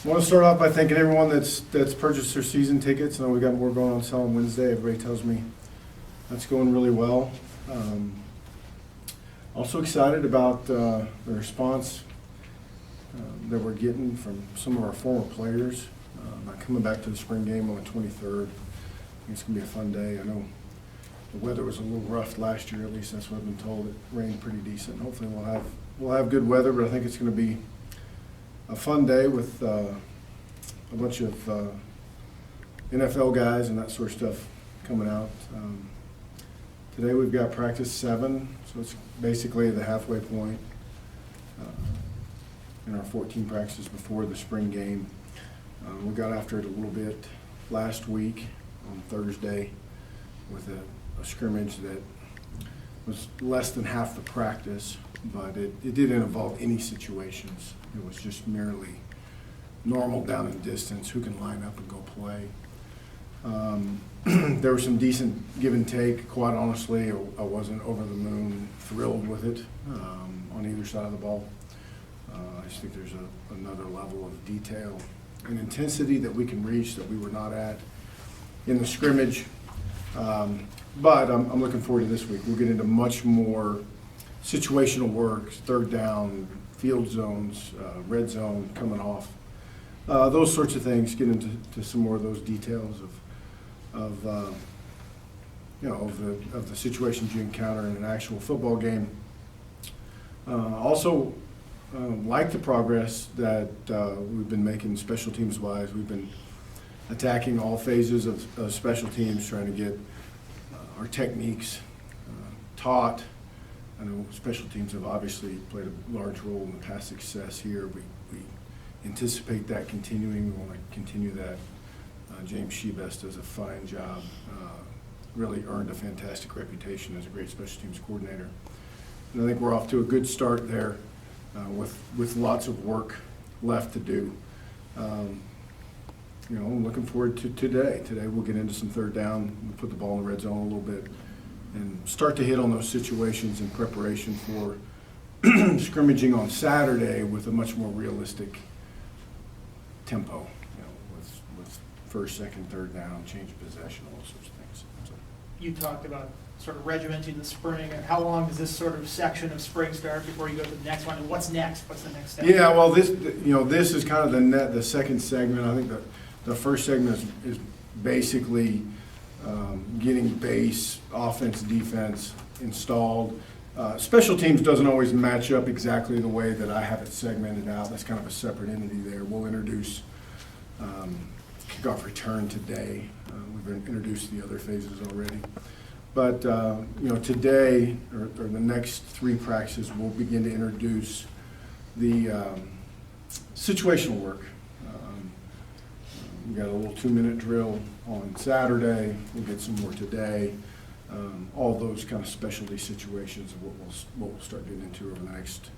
I want to start off by thanking everyone that's purchased their season tickets. I know we got more going on sale on Wednesday. Everybody tells me that's going really well. Also excited about the response that we're getting from some of our former players. Coming back to the spring game on the 23rd. I think it's going to be a fun day. I know the weather was a little rough last year, at least that's what I've been told. It rained pretty decent. Hopefully we'll have good weather, but I think it's going to be a fun day with a bunch of NFL guys and that sort of stuff coming out. Today we've got practice 7, so it's basically the halfway point in our 14 practices before the spring game. We got after it a little bit last week on Thursday with a scrimmage that was less than half the practice, but it didn't involve any situations. It was just merely normal down and distance, who can line up and go play. There was some decent give and take. Quite honestly, I wasn't over the moon thrilled with it on either side of the ball. I just think there's another level of detail and intensity that we can reach that we were not at in the scrimmage. But I'm looking forward to this week. We'll get into much more situational work, third down, field zones, red zone coming off, those sorts of things. Get into some more of those details of the situations you encounter in an actual football game. Also, like the progress that we've been making special teams wise. We've been attacking all phases of special teams, trying to get our techniques taught. I know special teams have obviously played a large role in the past success here. We anticipate that continuing. We want to continue that. James Shebest does a fine job, really earned a fantastic reputation as a great special teams coordinator. And I think we're off to a good start there with lots of work left to do. I'm looking forward to today. Today we'll get into some third down, we'll put the ball in the red zone a little bit, and start to hit on those situations in preparation for scrimmaging on Saturday with a much more realistic tempo, with first, second, third down, change of possession, all those sorts of things. So. You talked about sort of regimenting the spring, and how long does this sort of section of spring start before you go to the next one, and what's next? What's the next step? Yeah, well, this is kind of the second segment. I think the first segment is basically getting base offense, defense installed. Special teams doesn't always match up exactly the way that I have it segmented out. That's kind of a separate entity there. We'll introduce kickoff return today. We've introduced the other phases already. But today, or the next 3 practices, we'll begin to introduce the situational work. We got a little 2-minute drill on Saturday. We'll get some more today. All those kind of specialty situations of what we'll start getting into over the next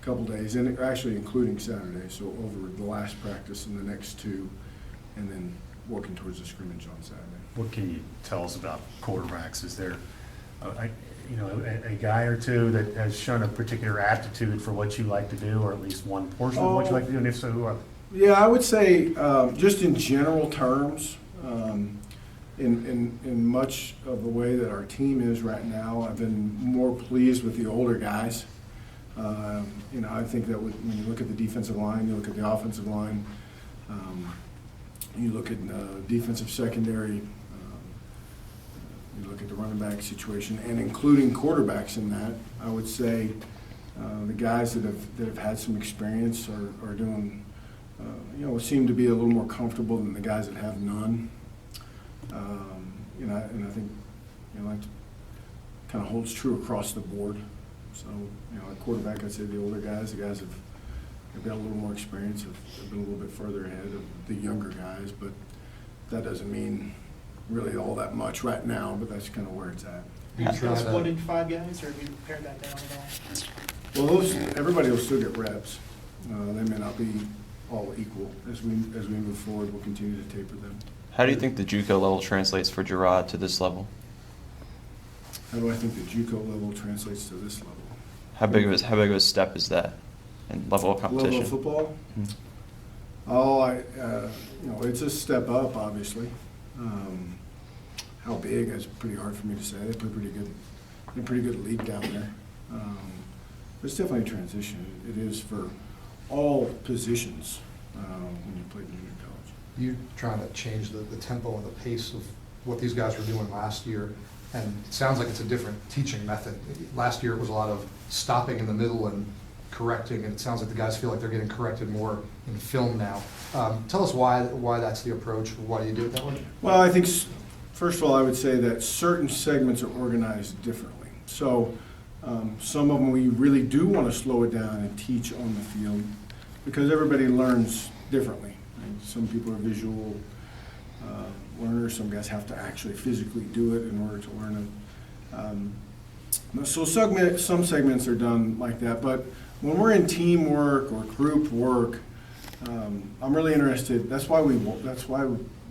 couple days, and actually including Saturday. So over the last practice and the next 2, and then working towards the scrimmage on Saturday. What can you tell us about quarterbacks? Is there a guy or two that has shown a particular aptitude for what you like to do, or at least one portion of what you like to do, and if so, who are they? Yeah, I would say just in general terms, in much of the way that our team is right now, I've been more pleased with the older guys. I think that when you look at the defensive line, you look at the offensive line, you look at defensive secondary, you look at the running back situation, and including quarterbacks in that, I would say the guys that have had some experience are doing, seem to be a little more comfortable than the guys that have none. And I think that kind of holds true across the board. So at quarterback, I'd say the older guys, the guys have got a little more experience, have been a little bit further ahead of the younger guys, but that doesn't mean really all that much right now, but that's kind of where it's at. Are you still splitting 5 guys, or have you pared that down at all? Well, everybody will still get reps. They may not be all equal. As we move forward, we'll continue to taper them. How do you think the JUCO level translates for Girard to this level? How do I think the JUCO level translates to this level? How big of a step is that in level of competition? Level of football? It's a step up, obviously. How big, that's pretty hard for me to say. They play pretty good league down there. But it's definitely a transition. It is for all positions when you play junior college. You trying to change the tempo and the pace of what these guys were doing last year, and it sounds like it's a different teaching method. Last year it was a lot of stopping in the middle and correcting, and it sounds like the guys feel like they're getting corrected more in film now. Tell us why that's the approach. Why do you do it that way? Well, I think, first of all, I would say that certain segments are organized differently. So some of them we really do want to slow it down and teach on the field because everybody learns differently. Right? Some people are visual learners. Some guys have to actually physically do it in order to learn it. So some segments are done like that. But when we're in teamwork or group work, I'm really interested. That's why we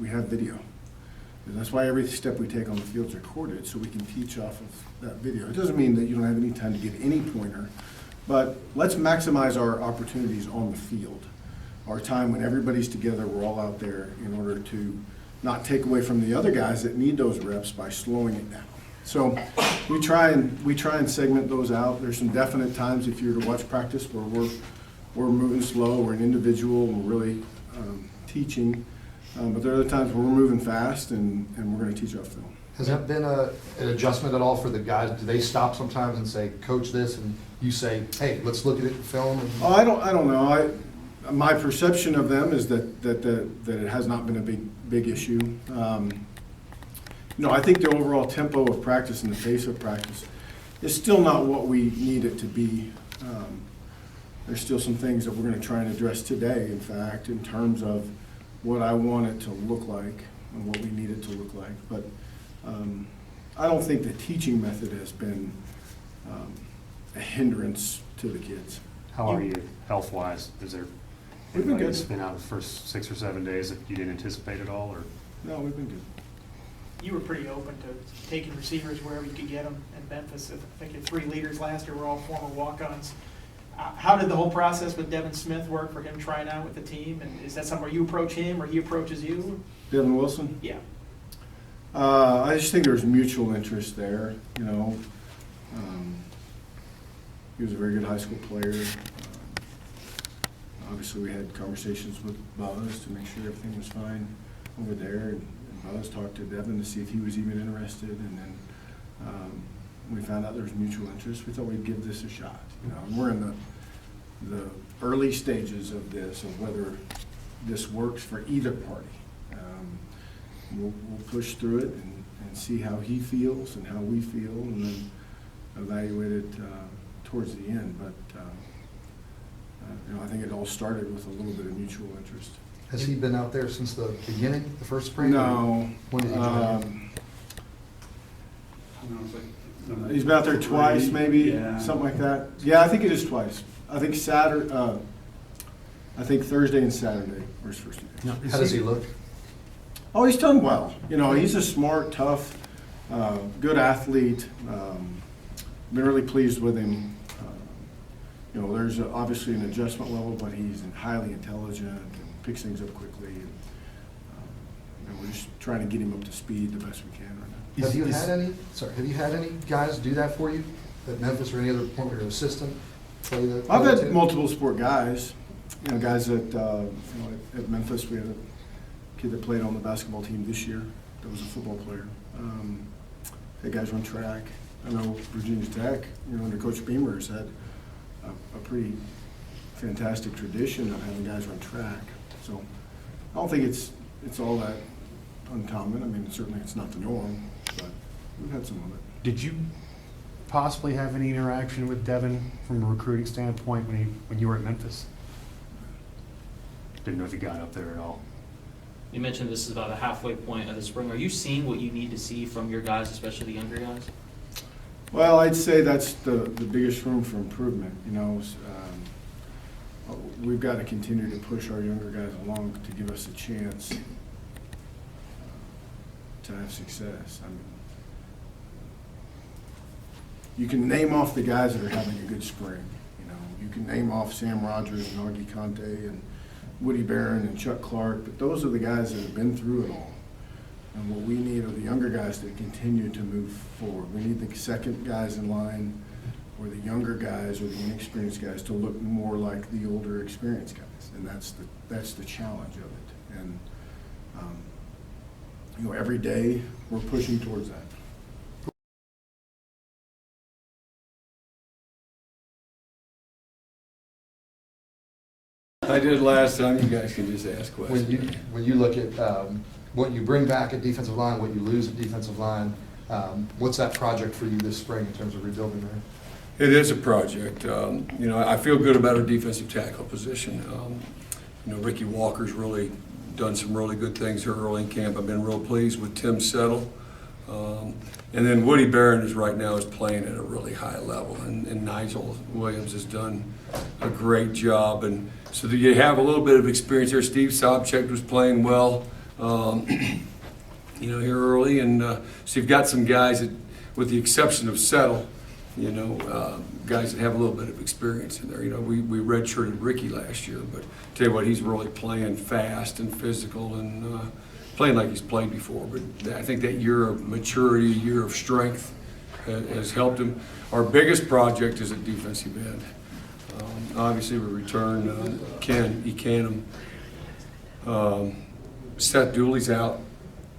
have video. And that's why every step we take on the field is recorded, so we can teach off of that video. It doesn't mean that you don't have any time to give any pointer, but let's maximize our opportunities on the field. Our time when everybody's together, we're all out there in order to not take away from the other guys that need those reps by slowing it down. So we try and segment those out. There's some definite times if you were to watch practice where we're moving slow, we're an individual, and we're really teaching. But there are other times where we're moving fast and we're going to teach off film. Has that been an adjustment at all for the guys? Do they stop sometimes and say, "Coach, this," and you say, "Hey, let's look at it in film"? Oh, I don't know. My perception of them is that it has not been a big issue. I think the overall tempo of practice and the pace of practice is still not what we need it to be. There's still some things that we're going to try and address today, in fact, in terms of what I want it to look like and what we need it to look like. But I don't think the teaching method has been a hindrance to the kids. How are you health-wise? Is there We've been anybody good. that's been out the first 6 or 7 days that you didn't anticipate at all? Or No, we've been good. You were pretty open to taking receivers wherever you could get them in Memphis. I think your 3 leaders last year were all former walk-ons. How did the whole process with Devin Smith work for him trying out with the team? And is that somewhere you approach him or he approaches you? Devin Wilson? Yeah. I just think there's mutual interest there, He was a very good high school player. Obviously, we had conversations with Buzz to make sure everything was fine over there. And Buzz talked to Devin to see if he was even interested. And then we found out there was mutual interest. We thought we'd give this a shot. And we're in the early stages of this, of whether this works for either party. We'll push through it and see how he feels and how we feel, and then evaluate it towards the end. But I think it all started with a little bit of mutual interest. Has he been out there since the beginning, the first spring? No. When did he join? He's been out there twice, maybe, something like that. Yeah, I think it is twice. I think Thursday and Saturday were his first 2 days. How does he look? Oh, he's done well. He's a smart, tough, good athlete. Been really pleased with him. There's obviously an adjustment level, but he's highly intelligent and picks things up quickly. And we're just trying to get him up to speed the best we can right now. Have you had any guys do that for you at Memphis or any other point, or your assistant play that? I've had multiple sport guys. Guys at Memphis. We had a kid that played on the basketball team this year. That was a football player. Had guys run track. I know Virginia Tech, under Coach Beamer, has had a pretty fantastic tradition of having guys run track. So I don't think it's all that uncommon. I mean, certainly it's not the norm, but we've had some of it. did you possibly have any interaction with Devin from a recruiting standpoint when you were at Memphis? Didn't know if you got up there at all. You mentioned this is about the halfway point of the spring. Are you seeing what you need to see from your guys, especially the younger guys? Well, I'd say that's the biggest room for improvement. We've got to continue to push our younger guys along to give us a chance to have success. I mean, you can name off the guys that are having a good spring. You can name off Sam Rogers and Augie Conte and Woody Barron and Chuck Clark, but those are the guys that have been through it all. And what we need are the younger guys to continue to move forward. We need the second guys in line, or the younger guys or the inexperienced guys, to look more like the older experienced guys. And that's the challenge of it. And every day we're pushing towards that. I did last time, you guys can just ask questions. When you look at what you bring back at defensive line, what you lose at defensive line, what's that project for you this spring in terms of rebuilding there? It is a project. I feel good about our defensive tackle position. Ricky Walker's really done some really good things here early in camp. I've been real pleased with Tim Settle. And then Woody Barron right now is playing at a really high level, and Nigel Williams has done a great job. And so that you have a little bit of experience there. Steve Sobchak was playing well, here early, and so you've got some guys that, with the exception of Settle, guys that have a little bit of experience in there. We redshirted Ricky last year, but tell you what, he's really playing fast and physical and playing like he's played before. But I think that year of maturity, year of strength has helped him. Our biggest project is at defensive end. Obviously, we returned Ken Ecanum. Seth Dooley's out.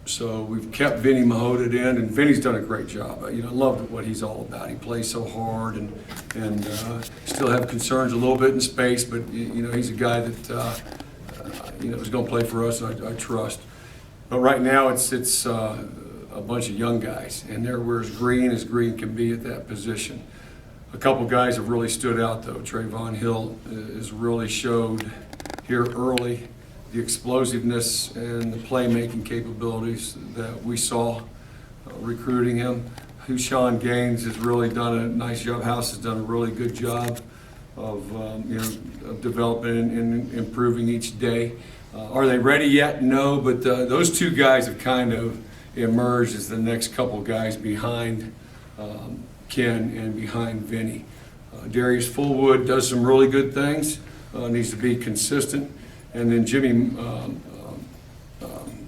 So we've kept Vinny Mahoda in, and Vinny's done a great job. I love what he's all about. He plays so hard, and still have concerns a little bit in space, but he's a guy that is going to play for us, and I trust. But right now it's a bunch of young guys, and we're as green can be at that position. A couple guys have really stood out though. Trayvon Hill has really showed here early the explosiveness and the playmaking capabilities that we saw recruiting him. Hushawn Gaines has really done a nice job. House has done a really good job of of developing and improving each day. Are they ready yet? No, but those two guys have kind of emerged as the next couple guys behind Ken and behind Vinny. Darius Fullwood does some really good things, needs to be consistent. And then Jimmy,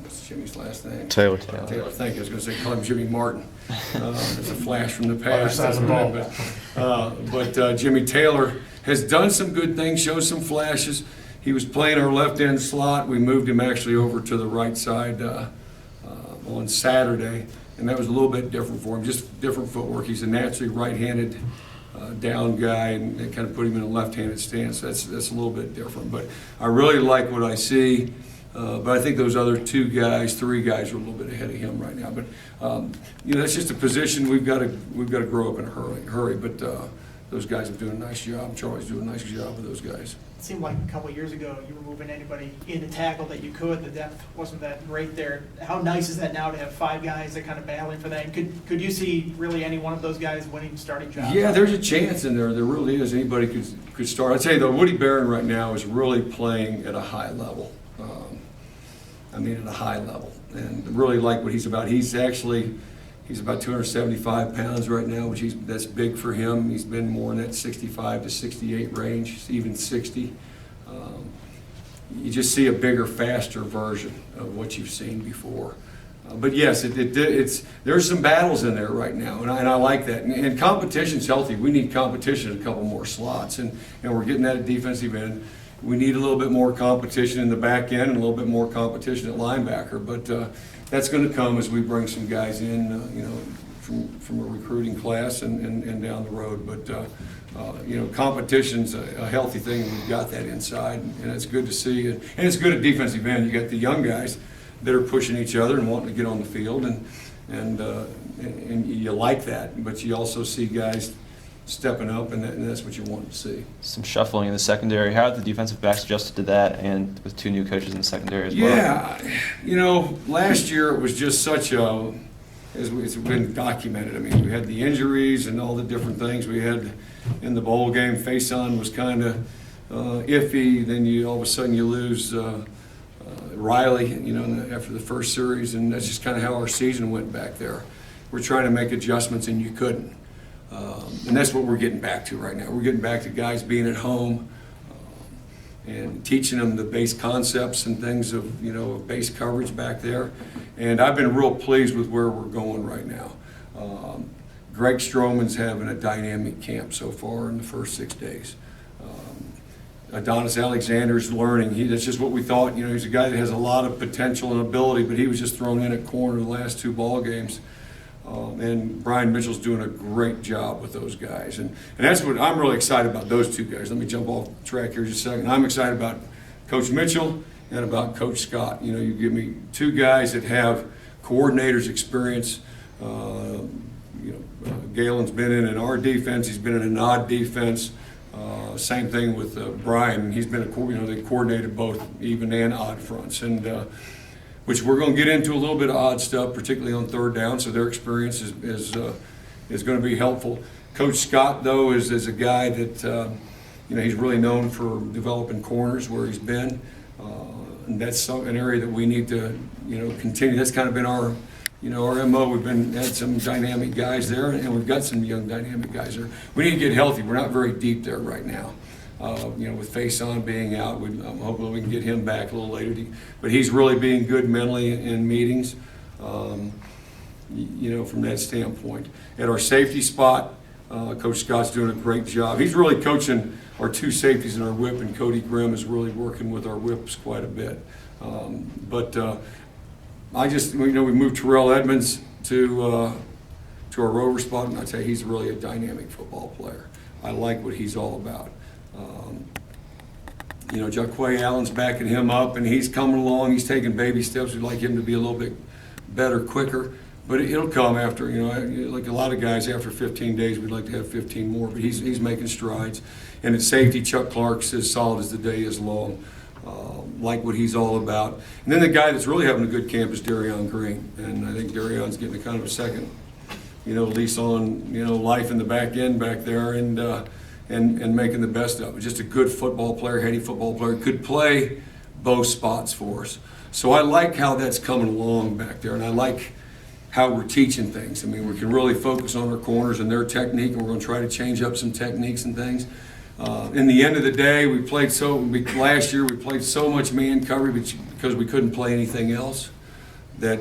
what's Jimmy's last name? Taylor. Taylor, thank you. I was going to say, call him Jimmy Martin. It's a flash from the past. Other side of the ball. But Jimmy Taylor has done some good things, shows some flashes. He was playing our left end slot. We moved him actually over to the right side on Saturday, and that was a little bit different for him, just different footwork. He's a naturally right-handed down guy, and they kind of put him in a left-handed stance. That's a little bit different, but I really like what I see. But I think those other three guys are a little bit ahead of him right now. But that's just a position we've got to grow up in a hurry. But those guys are doing a nice job. Charlie's doing a nice job with those guys. It seemed like a couple of years ago you were moving anybody in to tackle that you could. The depth wasn't that great there. How nice is that now to have five guys that kind of battling for that? And could you see really any one of those guys winning starting jobs? Yeah, there's a chance in there. There really is. Anybody could start. I'd say though, Woody Barron right now is really playing at a high level. At a high level, and really like what he's about. He's about 275 pounds right now, that's big for him. He's been more in that 65 to 68 range, even 60. You just see a bigger, faster version of what you've seen before. But yes, there's some battles in there right now, and I like that. And competition's healthy. We need competition in a couple more slots, and we're getting that at defensive end. We need a little bit more competition in the back end and a little bit more competition at linebacker, but that's going to come as we bring some guys in, from a recruiting class and down the road. But competition's a healthy thing, and we've got that inside, and it's good to see. And it's good at defensive end. You got the young guys that are pushing each other and wanting to get on the field, and you like that. But you also see guys stepping up, and that's what you want to see. Some shuffling in the secondary. How have the defensive backs adjusted to that, and with two new coaches in the secondary as well? Yeah, last year it was just such it's been documented. We had the injuries and all the different things we had in the bowl game. Faison was kind of iffy. Then all of a sudden you lose Riley, after the first series, and that's just kind of how our season went back there. We're trying to make adjustments, and you couldn't. And that's what we're getting back to right now. We're getting back to guys being at home, and teaching them the base concepts and things of, of base coverage back there. And I've been real pleased with where we're going right now. Greg Stroman's having a dynamic camp so far in the first 6 days. Adonis Alexander's learning. That's just what we thought. He's a guy that has a lot of potential and ability, but he was just thrown in at corner the last 2 ball games. And Brian Mitchell's doing a great job with those guys. And that's what I'm really excited about, those 2 guys. Let me jump off the track here just a second. I'm excited about Coach Mitchell and about Coach Scott. You give me 2 guys that have coordinators' experience. Galen's been in an R defense. He's been in an odd defense. Same thing with Brian. He's been they coordinated both even and odd fronts, and which we're going to get into a little bit of odd stuff, particularly on 3rd down. So their experience is going to be helpful. Coach Scott, though, is a guy that he's really known for developing corners where he's been, and that's an area that we need to continue. That's kind of been our our MO. We've had some dynamic guys there, and we've got some young dynamic guys there. We need to get healthy. We're not very deep there right now. With Faison being out, I'm hoping we can get him back a little later. But he's really being good mentally in meetings, from that standpoint. At our safety spot, Coach Scott's doing a great job. He's really coaching our 2 safeties in our whip, and Cody Grimm is really working with our whips quite a bit. We moved Terrell Edmonds to our rover spot, and I'd say he's really a dynamic football player. I like what he's all about. Jaquay Allen's backing him up, and he's coming along. He's taking baby steps. We'd like him to be a little bit better, quicker, but it'll come after, like a lot of guys, after 15 days, we'd like to have 15 more, but he's making strides. And at safety, Chuck Clark's as solid as the day is long. Like what he's all about. And then the guy that's really having a good camp is Darion Green, and I think Darion's getting a kind of a second, lease on, life in the back end back there, and making the best of it. Just a good football player, heady football player, could play both spots for us. So I like how that's coming along back there, and I like how we're teaching things. We can really focus on our corners and their technique, and we're going to try to change up some techniques and things. In the end of the day, last year we played so much man coverage because we couldn't play anything else that,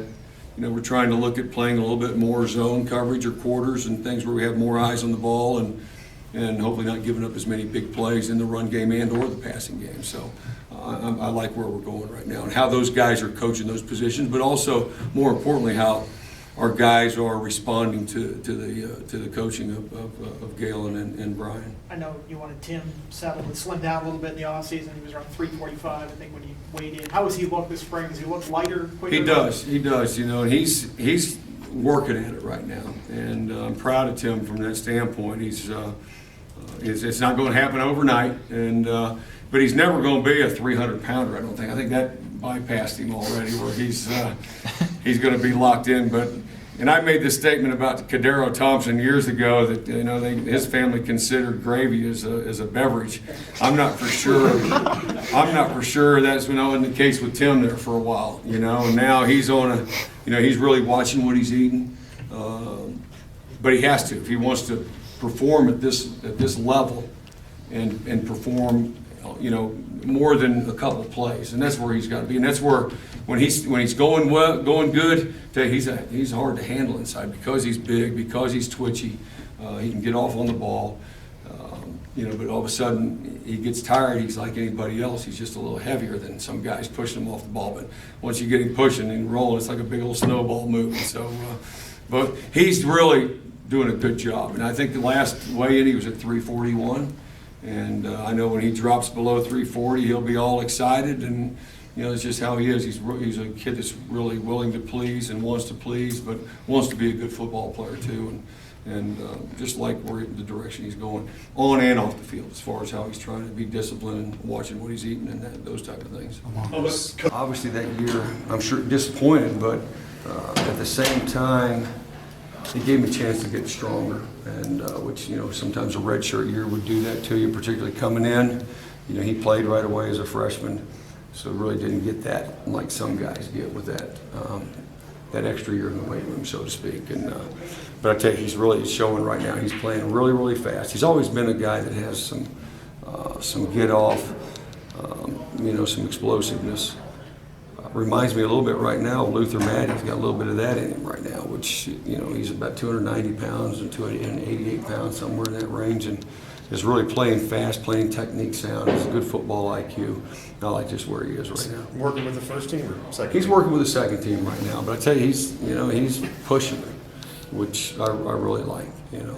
we're trying to look at playing a little bit more zone coverage or quarters and things where we have more eyes on the ball and hopefully not giving up as many big plays in the run game and or the passing game. So I like where we're going right now and how those guys are coaching those positions, but also more importantly how our guys are responding to the coaching of Galen and Brian. I know you wanted Tim settled and slimmed down a little bit in the offseason. He was around 345, I think, when he weighed in. How has he looked this spring? Does he look lighter, quicker? He does, and he's working at it right now. And I'm proud of Tim from that standpoint. It's not going to happen overnight, but he's never going to be a 300-pounder, I don't think. I think that bypassed him already, where he's going to be locked in. And I made this statement about Kadero Thompson years ago that his family considered gravy as a beverage. I'm not for sure. That's in the case with Tim there for a while. And now he's on he's really watching what he's eating. But he has to if he wants to perform at this level and perform more than a couple plays, and that's where he's got to be. And that's where when he's going good, he's hard to handle inside because he's big, because he's twitchy. He can get off on the ball, but all of a sudden he gets tired. He's like anybody else. He's just a little heavier than some guys pushing him off the ball. But once you get him pushing and rolling, it's like a big old snowball moving. So, but he's really doing a good job. And I think the last weigh-in he was at 341. And I know when he drops below 340, he'll be all excited, and it's just how he is. He's a kid that's really willing to please and wants to please, but wants to be a good football player too, and just like the direction he's going on and off the field, as far as how he's trying to be disciplined and watching what he's eating and those type of things. Obviously, that year I'm sure disappointed, but at the same time, it gave me a chance to get stronger, and which sometimes a redshirt year would do that to you, particularly coming in. He played right away as a freshman, so really didn't get that like some guys get with that extra year in the weight room, so to speak. And but I tell you, he's really showing right now. He's playing really, really fast. He's always been a guy that has some get off, some explosiveness. Reminds me a little bit right now of Luther Maddie's got a little bit of that in him right now, which, he's about 290 pounds and 288 pounds, somewhere in that range, and is really playing fast, playing technique sound. He's a good football IQ. I like just where he is right now. Working with the first team or second? He's working with the second team right now, but I tell you, he's pushing it, which I really like,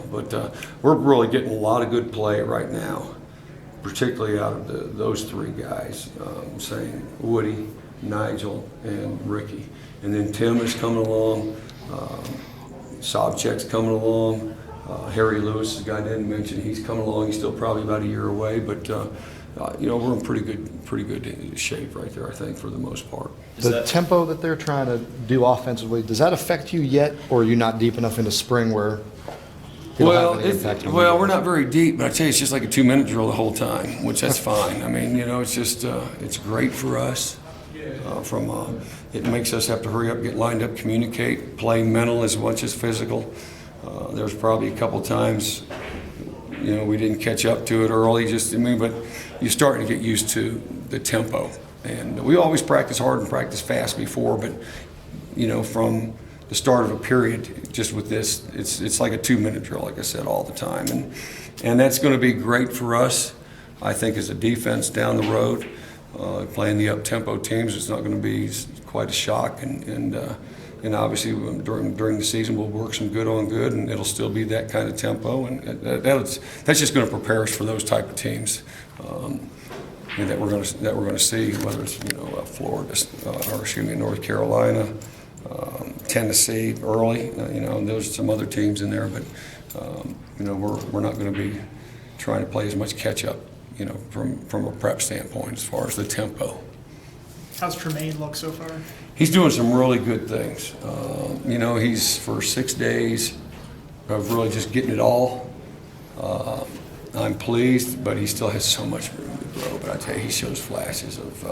But we're really getting a lot of good play right now, particularly out of those three guys, saying Woody, Nigel, and Ricky. And then Tim is coming along, Sobchek's coming along, Harry Lewis, the guy I didn't mention, he's coming along. He's still probably about a year away, but we're in pretty good shape right there, I think, for the most part. The tempo that they're trying to do offensively, does that affect you yet, or are you not deep enough into spring where it'll have any impact on you? We're not very deep, but I tell you, it's just like a 2-minute drill the whole time, which that's fine. I mean, it's just it's great for us. It makes us have to hurry up, get lined up, communicate, play mental as much as physical. There's probably a couple times, we didn't catch up to it early, but you're starting to get used to the tempo. And we always practice hard and practice fast before, but, from the start of a period, just with this, it's like a 2-minute drill, like I said, all the time. And that's going to be great for us, I think, as a defense down the road. Playing the up-tempo teams, it's not going to be quite a shock, and obviously during the season we'll work some good on good, and it'll still be that kind of tempo, and that's just going to prepare us for those type of teams that we're going to see, whether it's Florida, North Carolina, Tennessee early, there's some other teams in there, but we're not going to be trying to play as much catch up. From a prep standpoint, as far as the tempo. How's Tremaine look so far? He's doing some really good things. He's for 6 days of really just getting it all. I'm pleased, but he still has so much room to grow. But I tell you, he shows flashes of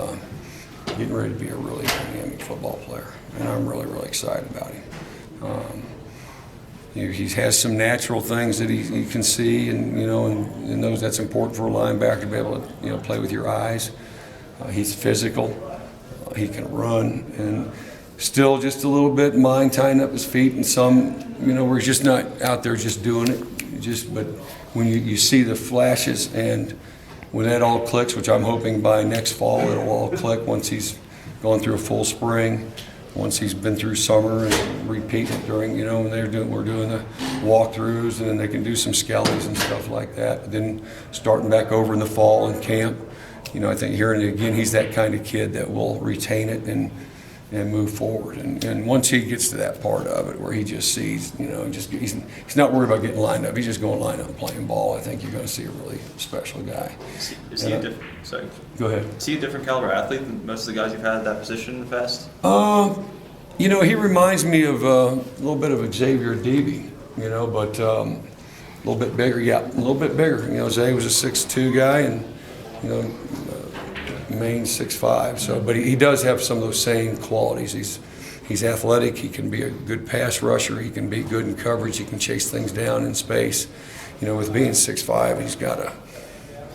getting ready to be a really dynamic football player, and I'm really, really excited about him. He has some natural things that he can see, and and those that's important for a linebacker to be able to play with your eyes. He's physical, he can run, and still just a little bit mind tying up his feet, and some where he's just not out there just doing it. But when you see the flashes, and when that all clicks, which I'm hoping by next fall it'll all click once he's gone through a full spring. Once he's been through summer and repeating it during, when we're doing the walkthroughs, and then they can do some skellies and stuff like that. But then starting back over in the fall in camp, I think hearing it again, he's that kind of kid that will retain it and move forward. And once he gets to that part of it where he just sees, he's not worried about getting lined up. He's just going line up and playing ball. I think you're going to see a really special guy. Is he a different? Sorry. Go ahead. Is he a different caliber athlete than most of the guys you've had at that position in the past? He reminds me of a little bit of Xavier Deeby, but a little bit bigger. Yeah, a little bit bigger. Zay was a 6'2" guy, and Maine 6'5". So, but he does have some of those same qualities. He's athletic. He can be a good pass rusher. He can be good in coverage. He can chase things down in space. With being 6'5", he's got a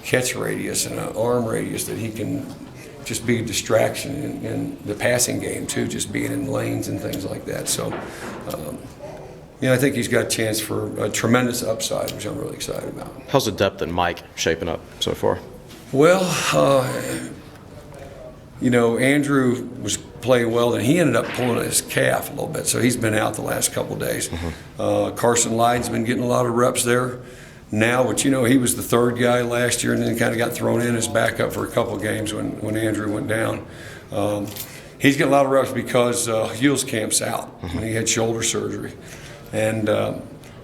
catch radius and an arm radius that he can just be a distraction in the passing game too, just being in lanes and things like that. So, I think he's got a chance for a tremendous upside, which I'm really excited about. How's the depth in Mike shaping up so far? Well, Andrew was playing well, and he ended up pulling his calf a little bit, so he's been out the last couple of days. Carson Lyde's been getting a lot of reps there now, which, he was the third guy last year and then kind of got thrown in as backup for a couple of games when Andrew went down. He's getting a lot of reps because Hughes camp's out, and he had shoulder surgery. And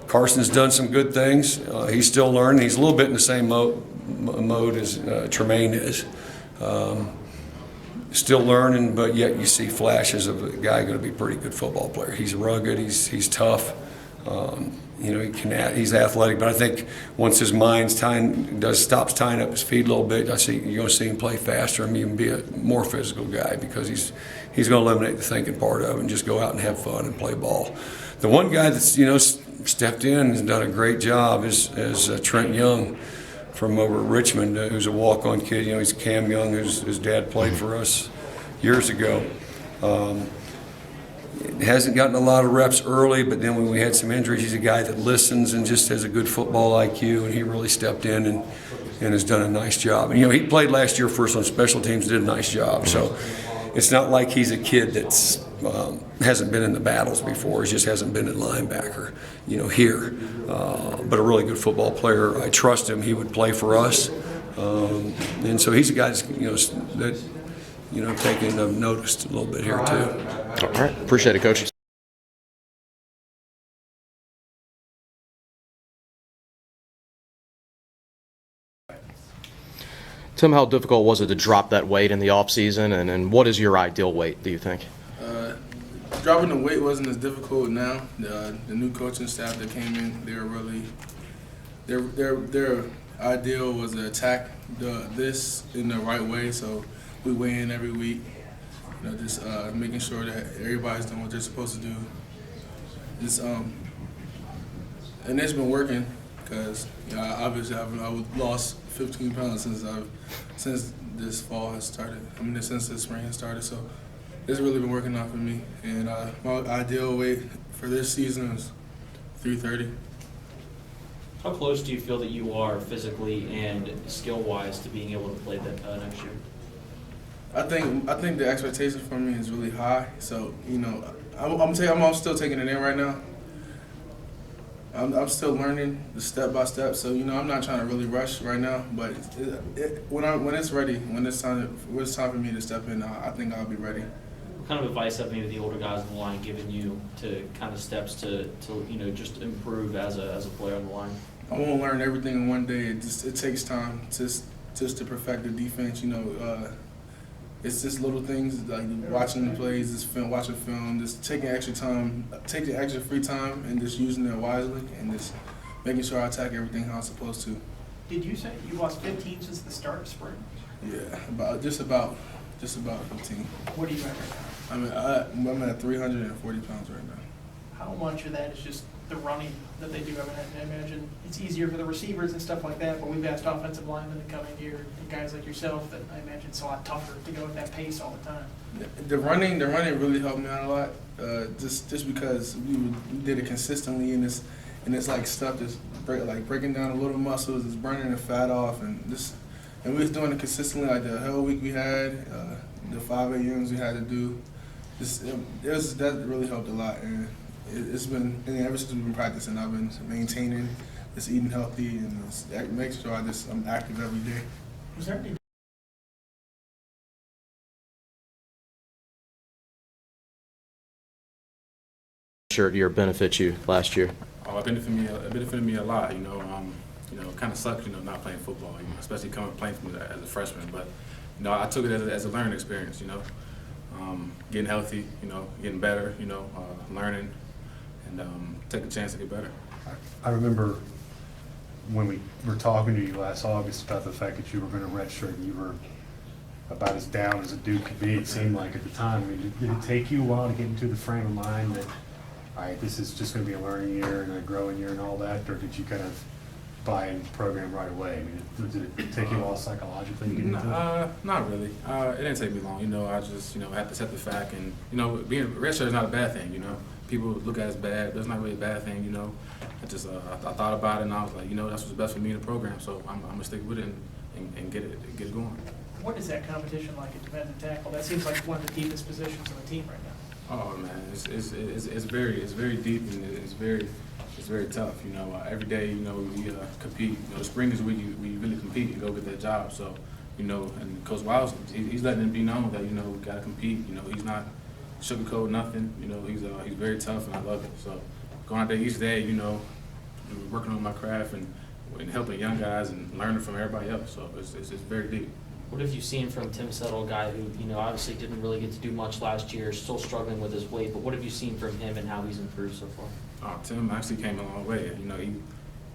Carson's done some good things. He's still learning. He's a little bit in the same mode as Tremaine is. Still learning, but yet you see flashes of a guy going to be a pretty good football player. He's rugged. He's tough. He's athletic, but I think once his mind stops tying up his feet a little bit, you're going to see him play faster and even be a more physical guy, because he's going to eliminate the thinking part of it and just go out and have fun and play ball. The one guy that's stepped in and done a great job is Trent Young, from over at Richmond, who's a walk-on kid. He's Cam Young, his dad played for us years ago. Hasn't gotten a lot of reps early, but then when we had some injuries, he's a guy that listens and just has a good football IQ, and he really stepped in and has done a nice job. And he played last year for us on special teams, did a nice job. So it's not like he's a kid that's hasn't been in the battles before. He just hasn't been in linebacker, here. But a really good football player. I trust him. He would play for us. And so he's a guy that's, taking notice a little bit here too. All right. Appreciate it, Coach. Tim, how difficult was it to drop that weight in the offseason, and what is your ideal weight, do you think? Dropping the weight wasn't as difficult now. The new coaching staff that came in, they were really their ideal was to attack this in the right way. So we weigh in every week, just making sure that everybody's doing what they're supposed to do. And it's been working because obviously I've lost 15 pounds since this fall has started. Since this spring has started. So it's really been working out for me. And my ideal weight for this season is 330. How close do you feel that you are physically and skill-wise to being able to play that next year? I think the expectation for me is really high. So I'm still taking it in right now. I'm still learning the step by step. So I'm not trying to really rush right now. But when it's ready, when it's time for me to step in, I think I'll be ready. What kind of advice have maybe the older guys on the line given you to kind of steps to just improve as a player on the line? I won't learn everything in one day. It takes time just to perfect the defense. It's just little things like watching the plays, watching film, just taking extra free time, and just using it wisely, and just making sure I attack everything how I'm supposed to. Did you say you lost 15 since the start of spring? Yeah, just about 15. What are you at right now? I'm at 340 pounds right now. How much of that is just the running that they do? I imagine it's easier for the receivers and stuff like that, but we've asked offensive linemen to come in here, and guys like yourself, that I imagine it's a lot tougher to go at that pace all the time. The running really helped me out a lot, just because we did it consistently, and it's like stuff that's breaking down the little muscles, it's burning the fat off, and we was doing it consistently, like the whole week we had, the 5 a.m.s we had to do. That really helped a lot, and it's been, and ever since we've been practicing, I've been maintaining, just eating healthy, and making sure I'm active every day. Was there any Year benefit you last year? Oh, it benefited me a lot. Kind of sucked, not playing football. Especially playing as a freshman. But I took it as a learning experience. Getting healthy, getting better, learning, and take a chance to get better. I remember when we were talking to you last August about the fact that you were going to redshirt and you were about as down as a dude could be, it seemed like at the time. Did it take you a while to get into the frame of mind that, all right, this is just going to be a learning year and a growing year and all that, or did you kind of buy into the program right away? Did it take you a while psychologically to get into it? Not really. It didn't take me long. I just, had to set the fact, and, being a redshirt is not a bad thing, People look at it as bad, but it's not really a bad thing, I just, I thought about it, and I was like, that's what's best for me in the program, so I'm going to stick with it and get it going. What is that competition like at defensive tackle? That seems like one of the deepest positions on the team right now. Oh man, it's very deep, and it's very tough. Every day, we compete. The spring is where we really compete and go get that job. So, and Coach Wiles, he's letting it be known that we got to compete. He's not sugarcoat nothing. He's very tough, and I love it. So, going out there each day, working on my craft and helping young guys and learning from everybody else. So it's very deep. What have you seen from Tim Settle, a guy who, obviously didn't really get to do much last year, still struggling with his weight, but what have you seen from him and how he's improved so far? Oh, Tim actually came a long way. He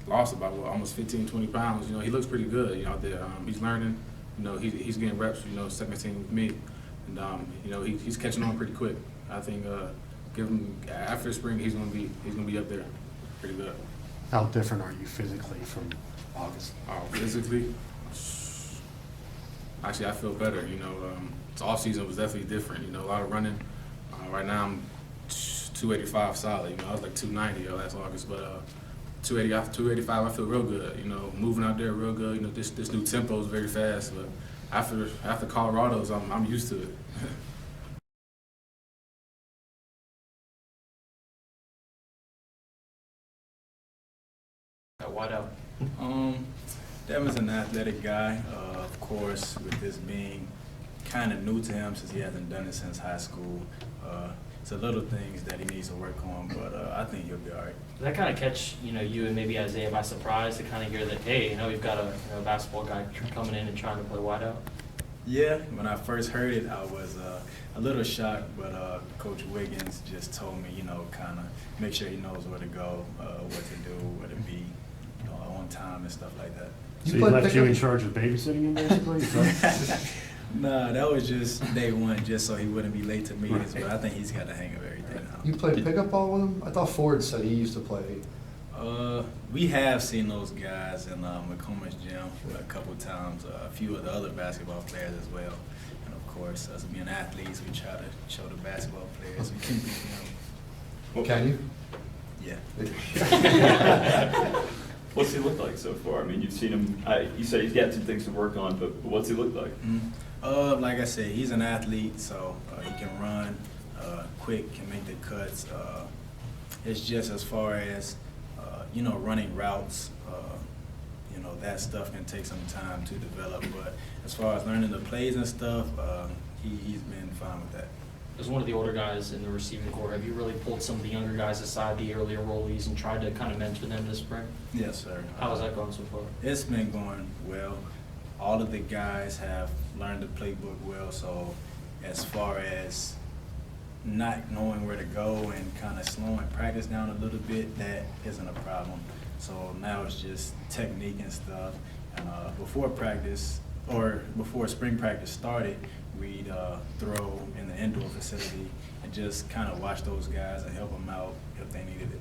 lost about almost 15, 20 pounds. He looks pretty good, out there. He's learning. He's getting reps, second team with me. And, he's catching on pretty quick. I think give him, after spring, he's gonna be up there pretty good. How different are you physically from August? Physically, actually, I feel better. The off season was definitely different. A lot of running. Right now, I'm 285 solid. I was like 290 last August, but 285, I feel real good. Moving out there real good. This new tempo is very fast, but after Colorado's, I'm used to it. Wide out. Devin's an athletic guy. Of course, with this being kind of new to him since he hasn't done it since high school. It's the little things that he needs to work on, but I think he'll be all right. Did that kind of catch you and maybe Isaiah by surprise to kind of hear that, hey, we've got a basketball guy coming in and trying to play wide out? Yeah, when I first heard it, I was a little shocked, but Coach Wiggins just told me, kind of make sure he knows where to go, what to do, where to be, on time and stuff like that. So he left you in charge of babysitting him, basically? Nah, that was just day one, just so he wouldn't be late to meetings, but I think he's got the hang of everything now. You played pickup ball with him? I thought Ford said he used to play. We have seen those guys in McComas gym a couple times, a few of the other basketball players as well. And of course, us being athletes, we try to show the basketball players we can beat them. Can you? Yeah. What's he look like so far? I mean, you've seen him. You said he's got some things to work on, but what's he look like? Like I said, he's an athlete, so he can run quick, can make the cuts. It's just as far as running routes. That stuff can take some time to develop. But as far as learning the plays and stuff, he's been fine with that. As one of the older guys in the receiving corps, have you really pulled some of the younger guys aside, the earlier rollies, and tried to kind of mentor them this spring? Yes, sir. How's that going so far? It's been going well. All of the guys have learned the playbook well, so as far as not knowing where to go and kind of slowing practice down a little bit, that isn't a problem. So now it's just technique and stuff. And before practice, or before spring practice started, we'd throw in the indoor facility and just kind of watch those guys and help them out if they needed it.